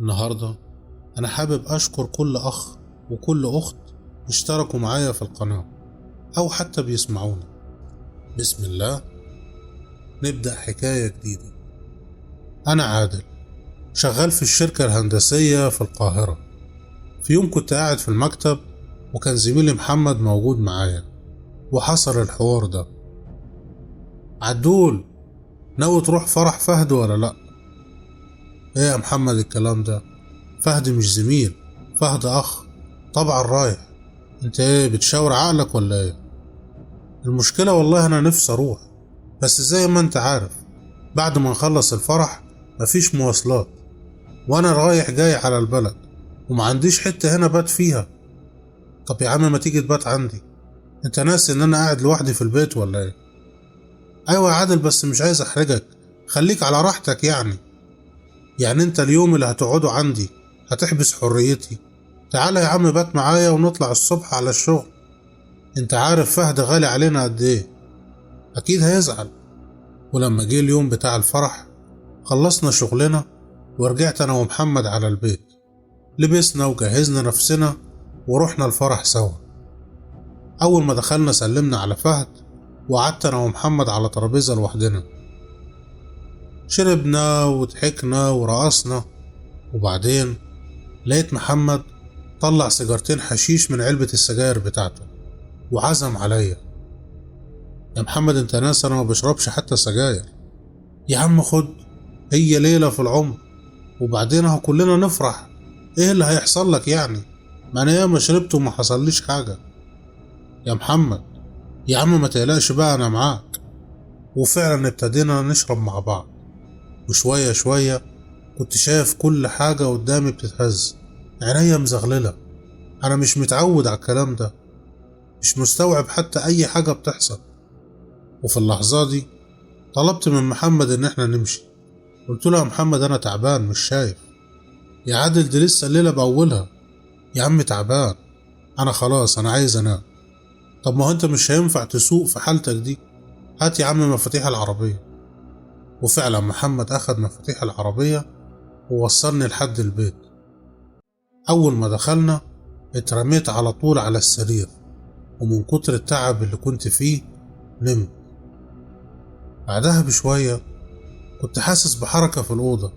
النهاردة أنا حابب أشكر كل أخ وكل أخت اشتركوا معايا في القناة أو حتى بيسمعونا. بسم الله، نبدأ حكاية جديدة. أنا عادل، شغال في الشركة الهندسية في القاهرة. في يوم كنت قاعد في المكتب وكان زميلي محمد موجود معايا، وحصل الحوار ده: عدول، ناوي تروح فرح فهد ولا لأ؟ ايه يا محمد الكلام ده؟ فهد مش زميل، فهد أخ. طبعا رايح. انت ايه بتشاور عقلك ولا ايه؟ المشكلة والله أنا نفسي أروح، بس زي ما انت عارف بعد ما نخلص الفرح مفيش مواصلات، وأنا رايح جاي على البلد وما عنديش حتة هنا بات فيها. طب يا عم ما تيجي تبات عندي؟ انت ناسي ان انا قاعد لوحدي في البيت ولا ايه؟ ايوه يا عادل، بس مش عايز احرجك، خليك على راحتك. يعني انت اليوم اللي هتقعده عندي هتحبس حريتي؟ تعالى يا عم بات معايا ونطلع الصبح على الشغل. انت عارف فهد غالي علينا قد ايه، اكيد هيزعل. ولما جه اليوم بتاع الفرح خلصنا شغلنا ورجعت انا ومحمد على البيت، لبسنا وجهزنا نفسنا ورحنا الفرح سوا. اول ما دخلنا سلمنا على فهد وقعدت انا ومحمد على ترابيزة لوحدنا، شربنا وضحكنا ورقصنا. وبعدين لقيت محمد طلع سيجارتين حشيش من علبة السجاير بتاعته وعزم عليا. يا محمد انت ناس انا ما بشربش حتى سجاير. يا عم خد، هي ليلة في العمر، وبعدين اهو كلنا نفرح. ايه اللي هيحصل لك يعني؟ ما انا ياما شربت وما حصليش حاجة. يا محمد يا عم ما تقلقش بقى، انا معاك. وفعلا ابتدينا نشرب مع بعض، وشوية شوية كنت شايف كل حاجة قدامي بتتهز، عينيا مزغللة. انا مش متعود على الكلام ده، مش مستوعب حتى اي حاجة بتحصل. وفي اللحظة دي طلبت من محمد ان احنا نمشي. قلت له يا محمد انا تعبان مش شايف. يا عادل دي لسه الليلة باولها. يا عم تعبان، انا خلاص انا عايز انام. طب ما هو انت مش هينفع تسوق في حالتك دي، هات يا عم مفاتيح العربية. وفعلا محمد اخد مفاتيح العربية ووصلني لحد البيت. اول ما دخلنا اترميت على طول على السرير، ومن كتر التعب اللي كنت فيه نمت. بعدها بشوية كنت حاسس بحركة في الأوضة،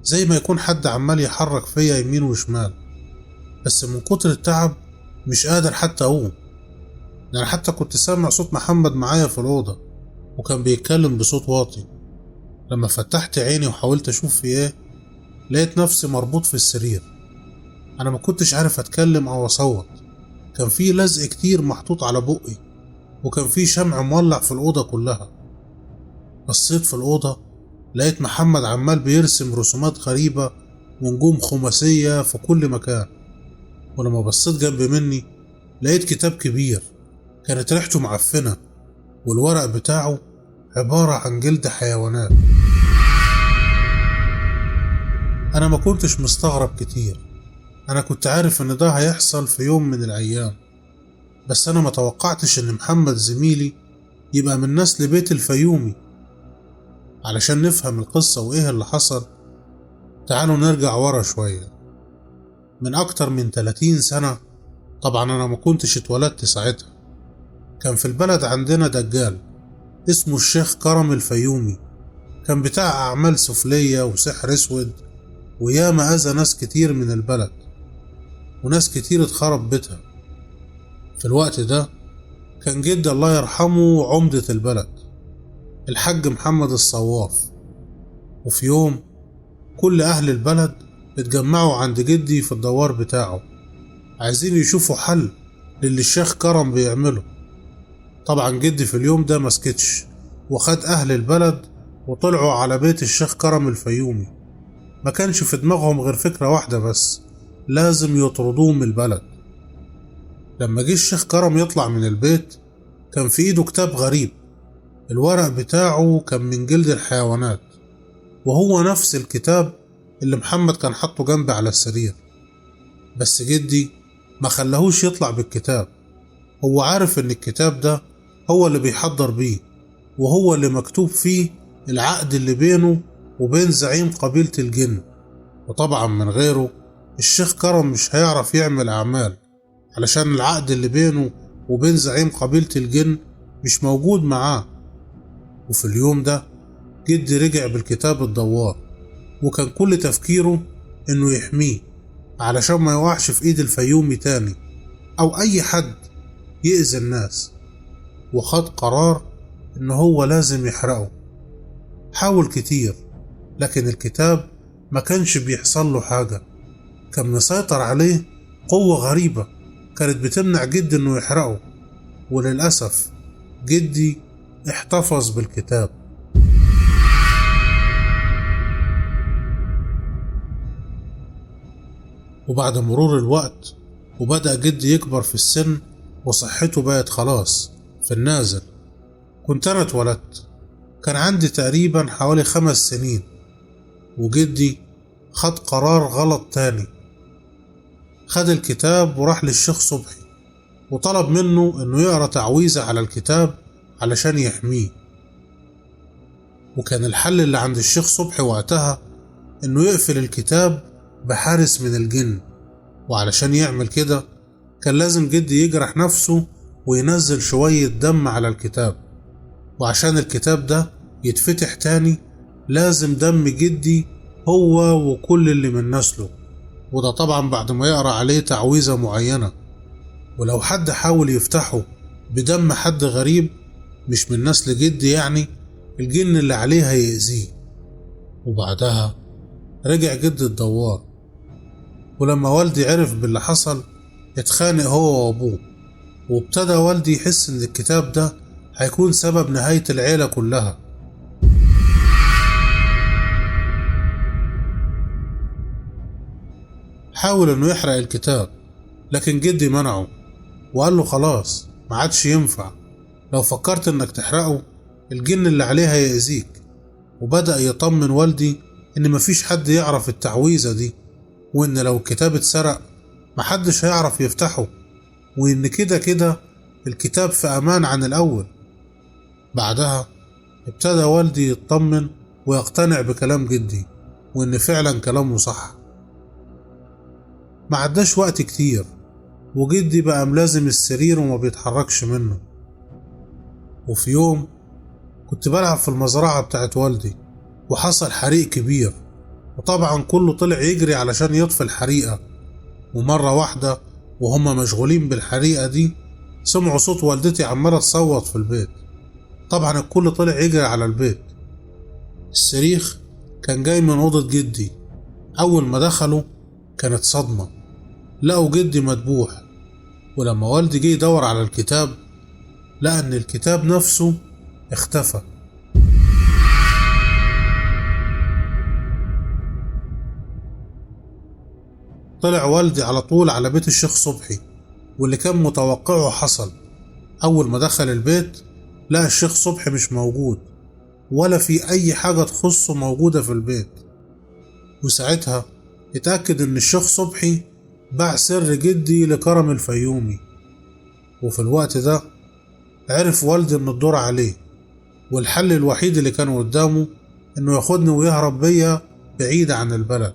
زي ما يكون حد عمال يحرك فيا يمين وشمال، بس من كتر التعب مش قادر حتى أقوم. يعني حتى كنت سامع صوت محمد معايا في الأوضة وكان بيتكلم بصوت واطي. لما فتحت عيني وحاولت أشوف في إيه، لقيت نفسي مربوط في السرير. أنا ما كنتش عارف أتكلم أو أصوت، كان في لزق كتير محطوط على بقي، وكان في شمع مولع في الأوضة كلها. بصيت في الأوضة لقيت محمد عمال بيرسم رسومات غريبة ونجوم خماسية في كل مكان. ولما بصيت جنب مني لقيت كتاب كبير كانت ريحته معفنة، والورق بتاعه عبارة عن جلد حيوانات. أنا ما كنتش مستغرب كتير، أنا كنت عارف إن ده هيحصل في يوم من الأيام، بس أنا ما توقعتش إن محمد زميلي يبقى من نسل بيت الفيومي. علشان نفهم القصة وإيه اللي حصل تعالوا نرجع ورا شوية. من أكتر من 30 سنة، طبعا أنا ما كنتش اتولدت ساعتها، كان في البلد عندنا دجال اسمه الشيخ كرم الفيومي. كان بتاع أعمال سفلية وسحر أسود، وياما أذى ناس كتير من البلد، وناس كتير اتخرب بيتها. في الوقت ده كان جدي الله يرحمه عمدة البلد الحاج محمد الصواف. وفي يوم كل أهل البلد اتجمعوا عند جدي في الدوار بتاعه، عايزين يشوفوا حل للي الشيخ كرم بيعمله. طبعا جدي في اليوم ده مسكتش، وخد أهل البلد وطلعوا على بيت الشيخ كرم الفيومي. ما كانش في دماغهم غير فكرة واحدة بس، لازم يطردوه من البلد. لما جه الشيخ كرم يطلع من البيت كان في ايده كتاب غريب، الورق بتاعه كان من جلد الحيوانات، وهو نفس الكتاب اللي محمد كان حاطه جنبي على السرير. بس جدي ما خلاهوش يطلع بالكتاب، هو عارف ان الكتاب ده هو اللي بيحضر بيه، وهو اللي مكتوب فيه العقد اللي بينه وبين زعيم قبيلة الجن. وطبعا من غيره الشيخ كرم مش هيعرف يعمل أعمال، علشان العقد اللي بينه وبين زعيم قبيلة الجن مش موجود معاه. وفي اليوم ده جدي رجع بالكتاب الدوار، وكان كل تفكيره إنه يحميه علشان ما يوقعش في إيد الفيومي تاني أو أي حد يأذي الناس، وخد قرار إن هو لازم يحرقه. حاول كتير لكن الكتاب ما كانش بيحصل له حاجة، كان مسيطر عليه قوة غريبة كانت بتمنع جدي إنه يحرقه، وللأسف جدي احتفظ بالكتاب. وبعد مرور الوقت وبدأ جدي يكبر في السن وصحته بقت خلاص في النازل، كنت أنا اتولدت، كان عندي تقريبا حوالي 5 سنين، وجدي خد قرار غلط تاني. خد الكتاب وراح للشيخ صبحي وطلب منه انه يقرأ تعويذة على الكتاب علشان يحميه. وكان الحل اللي عند الشيخ صبحي وقتها انه يقفل الكتاب بحارس من الجن، وعلشان يعمل كده كان لازم جدي يجرح نفسه وينزل شوية دم على الكتاب، وعشان الكتاب ده يتفتح تاني لازم دم جدي هو وكل اللي من نسله، وده طبعا بعد ما يقرأ عليه تعويذة معينة. ولو حد حاول يفتحه بدم حد غريب مش من نسل جدي يعني الجن اللي عليه هيأذيه. وبعدها رجع جدي الدوار، ولما والدي عرف باللي حصل اتخانق هو وابوه، وابتدى والدي يحس ان الكتاب ده هيكون سبب نهاية العيلة كلها. حاول انه يحرق الكتاب لكن جدي منعه وقال له خلاص ما عادش ينفع، لو فكرت انك تحرقه الجن اللي عليه هيأذيك. وبدأ يطمن والدي ان مفيش حد يعرف التعويذة دي، وان لو الكتاب اتسرق محدش هيعرف يفتحه، وان كده كده الكتاب في امان عن الاول. بعدها ابتدى والدي يطمن ويقتنع بكلام جدي وان فعلا كلامه صح. ما عداش وقت كتير وجدي بقى ملازم السرير وما بيتحركش منه. وفي يوم كنت بلعب في المزرعة بتاعت والدي وحصل حريق كبير، وطبعا كله طلع يجري علشان يطفي الحريقة. ومرة واحدة وهما مشغولين بالحريقة دي سمعوا صوت والدتي عمالة تصوت في البيت. طبعا الكل طلع يجري على البيت. الصريخ كان جاي من أوضة جدي. أول ما دخلوا كانت صدمة، لقوا جدي مدبوح. ولما والدي جه يدور على الكتاب لقى ان الكتاب نفسه اختفى. طلع والدي على طول على بيت الشيخ صبحي، واللي كان متوقعه حصل. اول ما دخل البيت لقى الشيخ صبحي مش موجود ولا في اي حاجة تخصه موجودة في البيت. وساعتها اتأكد ان الشيخ صبحي باع سر جدي لكرم الفيومي. وفي الوقت ده عرف والدي ان الدور عليه، والحل الوحيد اللي كان قدامه انه ياخدني ويهرب بيا بعيد عن البلد.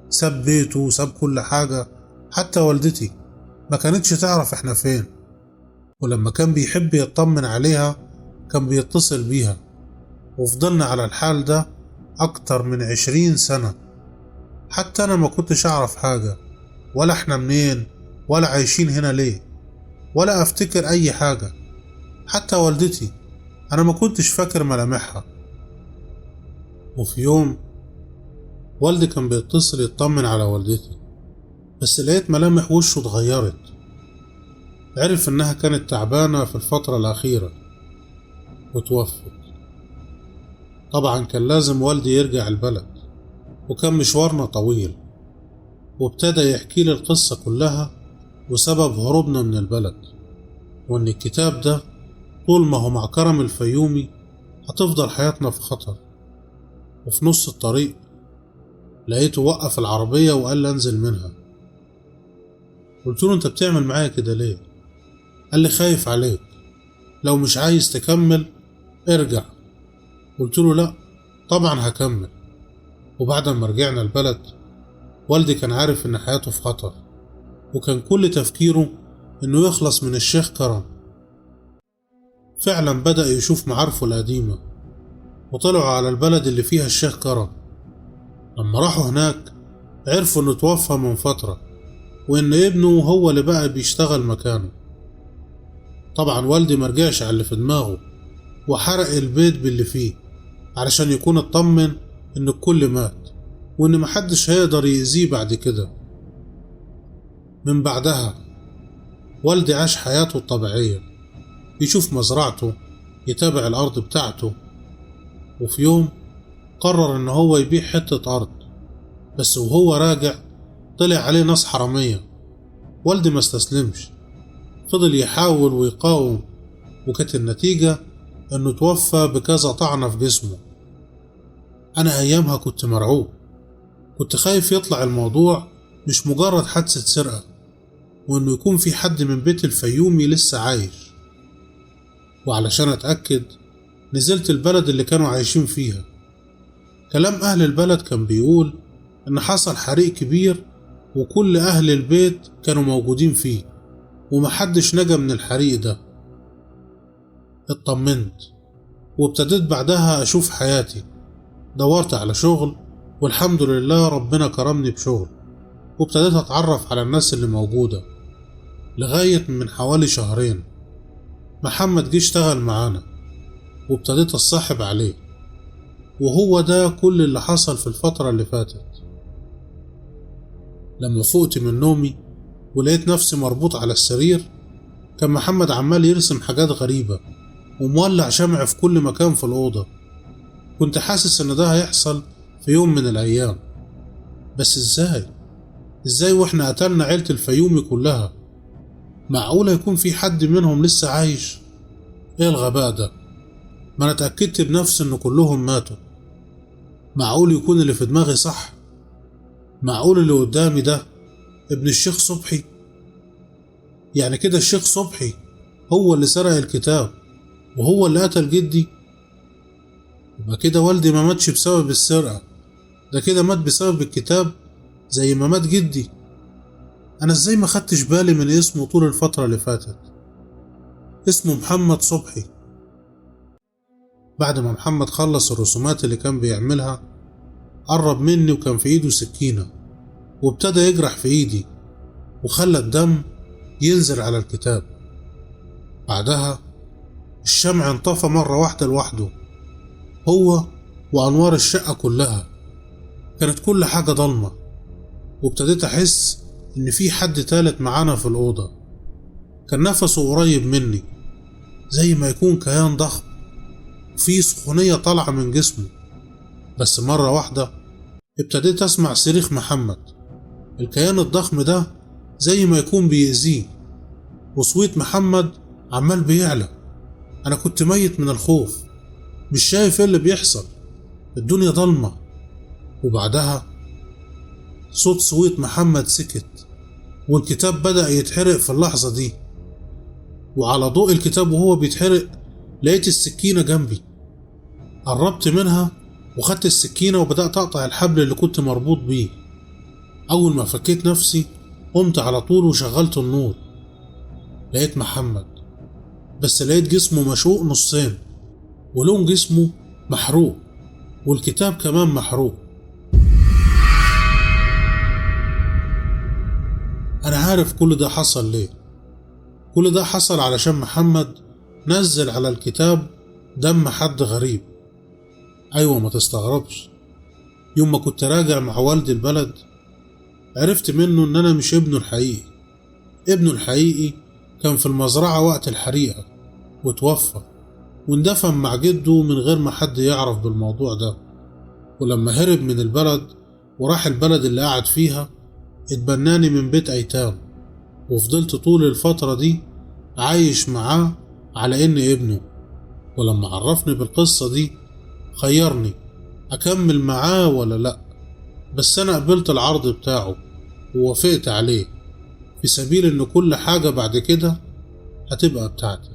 ساب بيته وساب كل حاجة، حتى والدتي ما كانتش تعرف احنا فين. ولما كان بيحب يطمن عليها كان بيتصل بيها. وفضلنا على الحال ده اكتر من 20 سنة. حتى انا ما كنتش اعرف حاجة، ولا احنا منين ولا عايشين هنا ليه، ولا افتكر اي حاجة. حتى والدتي انا ما كنتش فاكر ملامحها. وفي يوم والدي كان بيتصل يطمن على والدتي، بس لقيت ملامح وشه اتغيرت. عرف انها كانت تعبانة في الفترة الاخيرة وتوفت. طبعا كان لازم والدي يرجع البلد، وكان مشوارنا طويل. وابتدى يحكي لي القصة كلها وسبب هروبنا من البلد، وان الكتاب ده طول ما هو مع كرم الفيومي هتفضل حياتنا في خطر. وفي نص الطريق لقيته وقف العربية وقال لي انزل منها. قلت له انت بتعمل معايا كده ليه؟ قال لي خايف عليك، لو مش عايز تكمل ارجع. قلت له لا طبعا هكمل. وبعد ما رجعنا البلد والدي كان عارف إن حياته في خطر، وكان كل تفكيره إنه يخلص من الشيخ كرم. فعلا بدأ يشوف معارفه القديمة وطلعوا على البلد اللي فيها الشيخ كرم. لما راحوا هناك عرفوا إنه توفى من فترة، وإن ابنه هو اللي بقى بيشتغل مكانه. طبعا والدي مرجعش على اللي في دماغه وحرق البيت باللي فيه علشان يكون اطمن إن الكل مات وإن محدش هيقدر يأذيه بعد كده. من بعدها والدي عاش حياته الطبيعية، يشوف مزرعته، يتابع الأرض بتاعته. وفي يوم قرر إن هو يبيع حتة أرض، بس وهو راجع طلع عليه ناس حرامية. والدي ما استسلمش، فضل يحاول ويقاوم، وكانت النتيجة إنه توفى بكذا طعنة في جسمه. أنا أيامها كنت مرعوب، كنت خايف يطلع الموضوع مش مجرد حادثة سرقة، وإنه يكون في حد من بيت الفيومي لسه عايش. وعلشان أتأكد نزلت البلد اللي كانوا عايشين فيها. كلام أهل البلد كان بيقول إن حصل حريق كبير وكل أهل البيت كانوا موجودين فيه، ومحدش نجا من الحريق ده. اطمنت وابتديت بعدها أشوف حياتي. دورت على شغل، والحمد لله ربنا كرمني بشغل، وابتديت أتعرف على الناس اللي موجودة. لغاية من حوالي شهرين محمد جه اشتغل معانا، وابتديت أتصاحب عليه. وهو ده كل اللي حصل في الفترة اللي فاتت. لما فقت من نومي ولقيت نفسي مربوط على السرير، كان محمد عمال يرسم حاجات غريبة ومولع شمع في كل مكان في الأوضة. كنت حاسس إن ده هيحصل في يوم من الأيام، بس إزاي وإحنا قتلنا عيلة الفيومي كلها؟ معقولة يكون في حد منهم لسه عايش؟ إيه الغباء ده؟ ما أنا اتأكدت بنفسي إن كلهم ماتوا. معقول يكون اللي في دماغي صح؟ معقول اللي قدامي ده ابن الشيخ صبحي؟ يعني كده الشيخ صبحي هو اللي سرق الكتاب وهو اللي قتل جدي؟ يبقى كده والدي ما ماتش بسبب السرقة، ده كده مات بسبب الكتاب زي ما مات جدي. أنا إزاي ما خدتش بالي من اسمه طول الفترة اللي فاتت؟ اسمه محمد صبحي. بعد ما محمد خلص الرسومات اللي كان بيعملها قرب مني وكان في ايده سكينة، وابتدى يجرح في ايدي وخلى الدم ينزل على الكتاب. بعدها الشمع انطفى مرة واحدة لوحده، هو وأنوار الشقة كلها. كانت كل حاجة ضلمة، وابتديت أحس إن في حد تالت معانا في الأوضة. كان نفسه قريب مني زي ما يكون كيان ضخم وفي سخونية طالعة من جسمه. بس مرة واحدة ابتديت أسمع صريخ محمد. الكيان الضخم ده زي ما يكون بيأذيه، وصويت محمد عمال بيعلى. أنا كنت ميت من الخوف، مش شايف ايه اللي بيحصل، الدنيا ضلمة. وبعدها صوت صويت محمد سكت، والكتاب بدأ يتحرق في اللحظة دي. وعلى ضوء الكتاب وهو بيتحرق لقيت السكينة جنبي. قربت منها وخدت السكينة وبدأت أقطع الحبل اللي كنت مربوط بيه. أول ما فكيت نفسي قمت على طول وشغلت النور. لقيت محمد، بس لقيت جسمه مشقوق نصين، ولون جسمه محروق، والكتاب كمان محروق. أنا عارف كل ده حصل ليه. كل ده حصل علشان محمد نزل على الكتاب دم حد غريب. أيوة، ما تستغربش. يوم ما كنت راجع مع والدي البلد عرفت منه إن أنا مش ابنه الحقيقي. ابنه الحقيقي كان في المزرعة وقت الحريقة وتوفى، واندفن مع جده من غير ما حد يعرف بالموضوع ده. ولما هرب من البلد وراح البلد اللي قعد فيها اتبناني من بيت أيتام، وفضلت طول الفترة دي عايش معاه على إني ابنه. ولما عرفني بالقصة دي خيرني أكمل معاه ولا لأ، بس أنا قبلت العرض بتاعه ووافقت عليه في سبيل إن كل حاجة بعد كده هتبقى بتاعتي.